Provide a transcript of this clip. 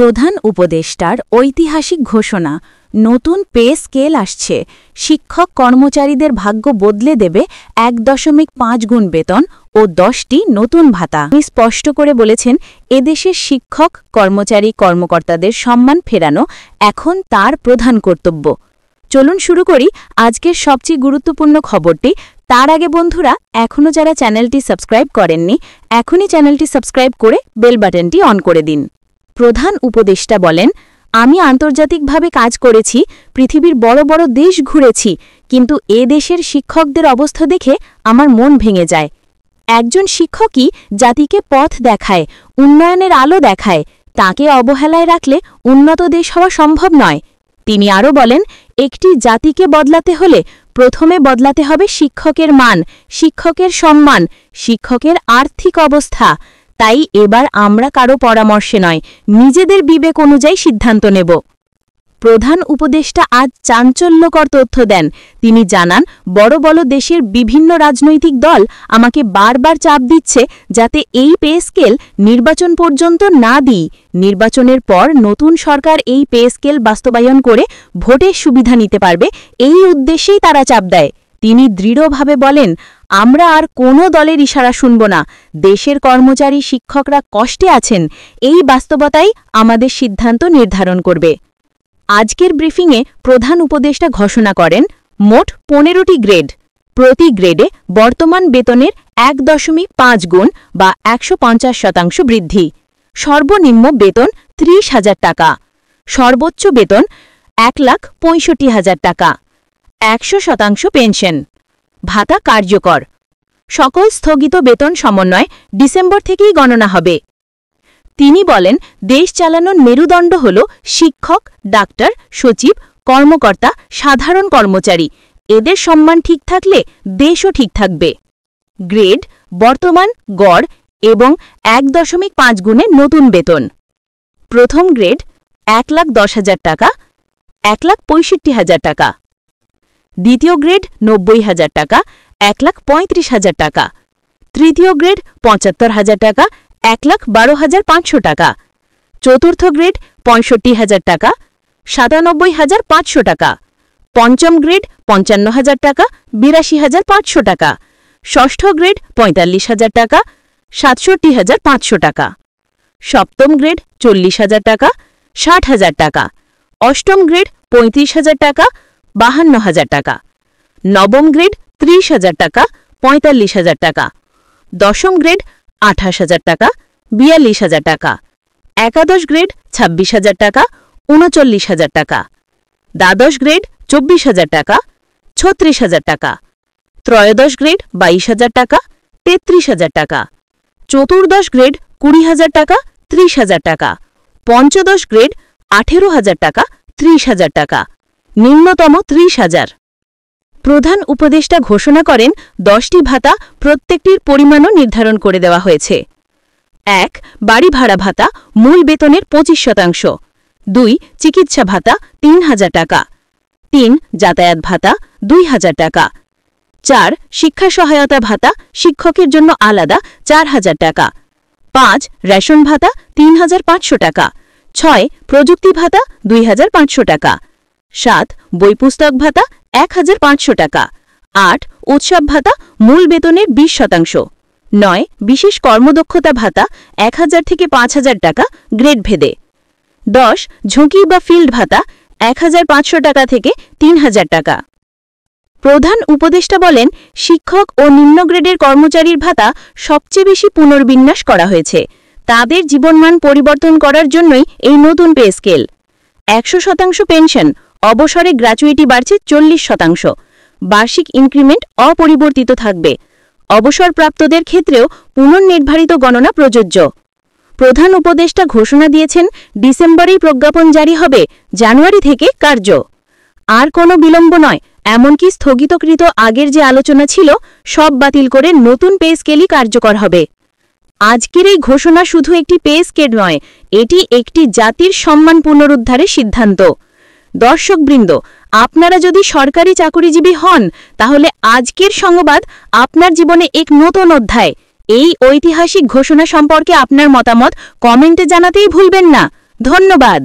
প্রধান উপদেষ্টার ঐতিহাসিক ঘোষণা, নতুন পে স্কেল আসছে, শিক্ষক কর্মচারীদের ভাগ্য বদলে দেবে ১.৫ গুণ বেতন ও ১০টি নতুন ভাতা। তিনি স্পষ্ট করে বলেছেন, এদেশের শিক্ষক কর্মচারী কর্মকর্তাদের সম্মান ফেরানো এখন তার প্রধান কর্তব্য। চলুন শুরু করি আজকের সবচেয়ে গুরুত্বপূর্ণ খবরটি। তার আগে বন্ধুরা, এখনও যারা চ্যানেলটি সাবস্ক্রাইব করেননি, এখনই চ্যানেলটি সাবস্ক্রাইব করে বেল বাটনটি অন করে দিন। প্রধান উপদেষ্টা বলেন, আমি আন্তর্জাতিকভাবে কাজ করেছি, পৃথিবীর বড় বড় দেশ ঘুরেছি, কিন্তু এ দেশের শিক্ষকদের অবস্থা দেখে আমার মন ভেঙে যায়। একজন শিক্ষকই জাতিকে পথ দেখায়, উন্নয়নের আলো দেখায়, তাকে অবহেলায় রাখলে উন্নত দেশ হওয়া সম্ভব নয়। তিনি আরও বলেন, একটি জাতিকে বদলাতে হলে প্রথমে বদলাতে হবে শিক্ষকের মান, শিক্ষকের সম্মান, শিক্ষকের আর্থিক অবস্থা। তাই এবার আমরা কারো পরামর্শে নয়, নিজেদের বিবেক অনুযায়ী সিদ্ধান্ত নেব। প্রধান উপদেষ্টা আজ চাঞ্চল্যকর তথ্য দেন। তিনি জানান, বড় বড় দেশের বিভিন্ন রাজনৈতিক দল আমাকে বারবার চাপ দিচ্ছে যাতে এই পে স্কেল নির্বাচন পর্যন্ত না দিই। নির্বাচনের পর নতুন সরকার এই পে স্কেল বাস্তবায়ন করে ভোটের সুবিধা নিতে পারবে, এই উদ্দেশ্যেই তারা চাপ দেয়। তিনি দৃঢ়ভাবে বলেন, আমরা আর কোনো দলের ইশারা শুনব না। দেশের কর্মচারী শিক্ষকরা কষ্টে আছেন, এই বাস্তবতাই আমাদের সিদ্ধান্ত নির্ধারণ করবে। আজকের ব্রিফিংয়ে প্রধান উপদেষ্টা ঘোষণা করেন, মোট ১৫টি গ্রেড, প্রতি গ্রেডে বর্তমান বেতনের ১.৫ গুণ বা ১৫০% বৃদ্ধি, সর্বনিম্ন বেতন ৩০,০০০ টাকা, সর্বোচ্চ বেতন ১,৬৫,০০০ টাকা, ১০০% পেনশন, ভাতা কার্যকর। সকল স্থগিত বেতন সমন্বয় ডিসেম্বর থেকেই গণনা হবে। তিনি বলেন, দেশ চালানোর মেরুদণ্ড হল শিক্ষক, ডাক্তার, সচিব, কর্মকর্তা, সাধারণ কর্মচারী। এদের সম্মান ঠিক থাকলে দেশও ঠিক থাকবে। গ্রেড, বর্তমান গড় এবং ১.৫ গুণের নতুন বেতন। প্রথম গ্রেড ১,১০,০০০ টাকা, ১,৬৫,০০০ টাকা। দ্বিতীয় গ্রেড ৯০,০০০ টাকা, ১,৩৫,০০০ টাকা। তৃতীয় গ্রেড ৭৫,০০০ টাকা, ১,১২,৫০০ টাকা। চতুর্থ গ্রেড ৬৫,০০০ টাকা, ৯৭,৫০০ টাকা। পঞ্চম গ্রেড ৫৫,০০০ টাকা, ৮২,৫০০ টাকা। ষষ্ঠ গ্রেড ৪৫,০০০ টাকা, ৬৭,৫০০ টাকা। সপ্তম গ্রেড ৪০,০০০ টাকা, ৬০,০০০ টাকা। অষ্টম গ্রেড ৩৫,০০০ টাকা, ৫২,০০০ টাকা। নবম গ্রেড ৩০,০০০ টাকা, ৪৫,০০০ টাকা। দশম গ্রেড ২৮,০০০ টাকা, ৪২,০০০ টাকা। একাদশ গ্রেড ২৬,০০০ টাকা, ৩৯,০০০ টাকা। দ্বাদশ গ্রেড ২৪,০০০ টাকা, ৩৬,০০০ টাকা। ত্রয়োদশ গ্রেড ২২,০০০ টাকা, ৩৩,০০০ টাকা। চতুর্দশ গ্রেড ২০,০০০ টাকা, ৩০,০০০ টাকা। পঞ্চদশ গ্রেড ১৮,০০০ টাকা, ৩০,০০০ টাকা। নিম্নতম ৩০,০০০। প্রধান উপদেষ্টা ঘোষণা করেন, ১০টি ভাতা, প্রত্যেকটির পরিমাণও নির্ধারণ করে দেওয়া হয়েছে। ১. বাড়ি ভাড়া ভাতা, মূল বেতনের ২৫%। ২. চিকিৎসা ভাতা ৩,০০০ টাকা। ৩. যাতায়াত ভাতা ২,০০০ টাকা। ৪. শিক্ষা সহায়তা ভাতা, শিক্ষকের জন্য আলাদা ৪,০০০ টাকা। ৫. রেশন ভাতা ৩,৫০০ টাকা। ৬. প্রযুক্তি ভাতা ২,৫০০ টাকা। ৭. বই পুস্তক ভাতা ১,৫০০ টাকা। ৮. উৎসব ভাতা, মূল বেতনের ২০%। ৯. বিশেষ কর্মদক্ষতা ভাতা ১,০০০ থেকে ৫,০০০ টাকা, গ্রেড ভেদে। ১০. ঝুঁকি বা ফিল্ড ভাতা ১,৫০০ টাকা থেকে ৩,০০০ টাকা। প্রধান উপদেষ্টা বলেন, শিক্ষক ও নিম্ন গ্রেডের কর্মচারীর ভাতা সবচেয়ে বেশি পুনর্বিন্যাস করা হয়েছে। তাদের জীবনমান পরিবর্তন করার জন্যই এই নতুন পে স্কেল। ১০০% পেনশন, অবসরে গ্র্যাচুইটি বাড়ছে ৪০%। বার্ষিক ইনক্রিমেন্ট অপরিবর্তিত থাকবে। অবসরপ্রাপ্তদের ক্ষেত্রেও পুনর্নির্ধারিত গণনা প্রযোজ্য। প্রধান উপদেষ্টা ঘোষণা দিয়েছেন, ডিসেম্বরেই প্রজ্ঞাপন জারি হবে, জানুয়ারি থেকে কার্য। আর কোনো বিলম্ব নয়, এমনকি স্থগিতকৃত আগের যে আলোচনা ছিল সব বাতিল করে নতুন পে স্কেলই কার্যকর হবে। আজকের এই ঘোষণা শুধু একটি পে স্কেল নয়, এটি একটি জাতির সম্মান পুনরুদ্ধারের সিদ্ধান্ত। দর্শকবৃন্দ, আপনারা যদি সরকারি চাকরিজীবী হন, তাহলে আজকের সংবাদ আপনার জীবনে এক নতুন অধ্যায়। এই ঐতিহাসিক ঘোষণা সম্পর্কে আপনার মতামত কমেন্টে জানাতেই ভুলবেন না। ধন্যবাদ।